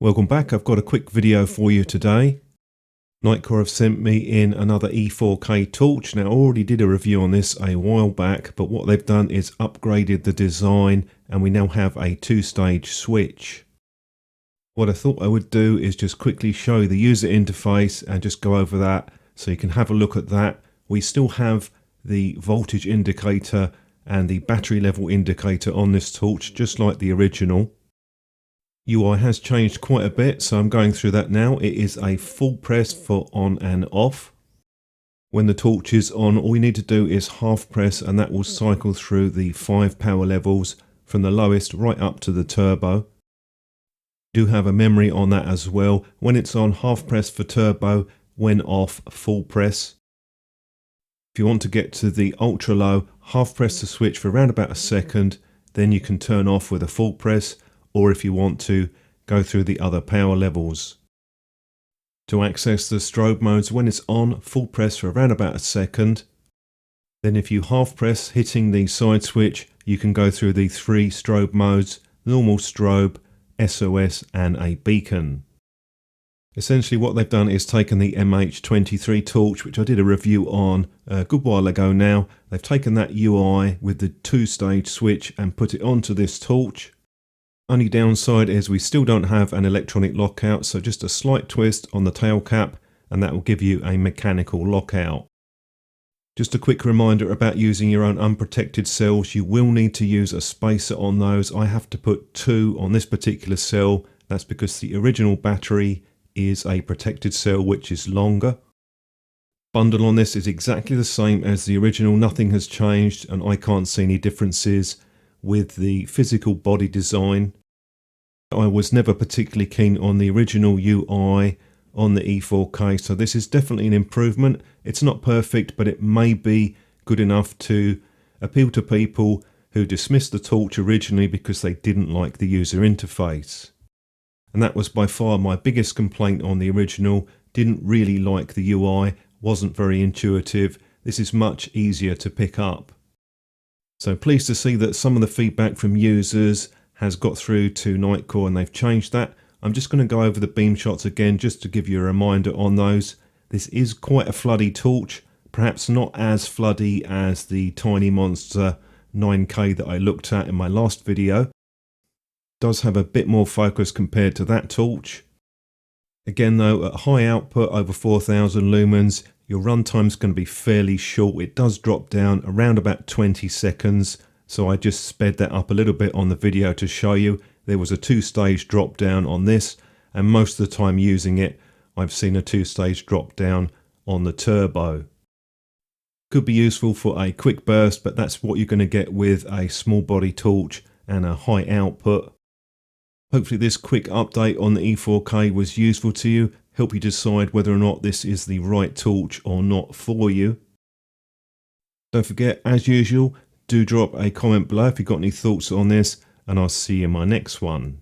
Welcome back. I've got a quick video for you today. Nitecore have sent me in another E4K torch. Now I already did a review on this a while back, but what they've done is upgraded the design and we now have a two-stage switch. What I thought I would do is just quickly show you the user interface and just go over that so you can have a look at that. We still have the voltage indicator and the battery level indicator on this torch, just like the original. UI has changed quite a bit, so I'm going through that now. It is a full press for on and off. When the torch is on, all you need to do is half press and that will cycle through the 5 power levels from the lowest right up to the turbo. Do have a memory on that as well. When it's on, half press for turbo, when off, full press. If you want to get to the ultra low, half press the switch for around about a second, then you can turn off with a full press, or if you want to, go through the other power levels. To access the strobe modes, when it's on, full press for around about a second. Then if you half press hitting the side switch, you can go through the 3 strobe modes: normal strobe, SOS and a beacon. Essentially what they've done is taken the MH23 torch, which I did a review on a good while ago now. They've taken that UI with the 2-stage switch and put it onto this torch. Only downside is we still don't have an electronic lockout, so just a slight twist on the tail cap and that will give you a mechanical lockout. Just a quick reminder about using your own unprotected cells. You will need to use a spacer on those. I have to put 2 on this particular cell. That's because the original battery is a protected cell which is longer. Bundle on this is exactly the same as the original. Nothing has changed and I can't see any differences with the physical body design. I was never particularly keen on the original UI on the E4K, so this is definitely an improvement. It's not perfect, but it may be good enough to appeal to people who dismissed the torch originally because they didn't like the user interface. And that was by far my biggest complaint on the original. Didn't really like the UI, wasn't very intuitive. This is much easier to pick up. So pleased to see that some of the feedback from users has got through to Nitecore and they've changed that. I'm just going to go over the beam shots again just to give you a reminder on those. This is quite a floody torch, perhaps not as floody as the Tiny Monster 9K that I looked at in my last video. Does have a bit more focus compared to that torch. Again though, at high output over 4000 lumens, your runtime is going to be fairly short. It does drop down around about 20 seconds, so I just sped that up a little bit on the video to show you. There was a 2-stage drop down on this, and most of the time using it, I've seen a 2-stage drop down on the turbo. Could be useful for a quick burst, but that's what you're going to get with a small body torch and a high output. Hopefully this quick update on the E4K was useful to you, help you decide whether or not this is the right torch or not for you. Don't forget, as usual, do drop a comment below if you've got any thoughts on this, and I'll see you in my next one.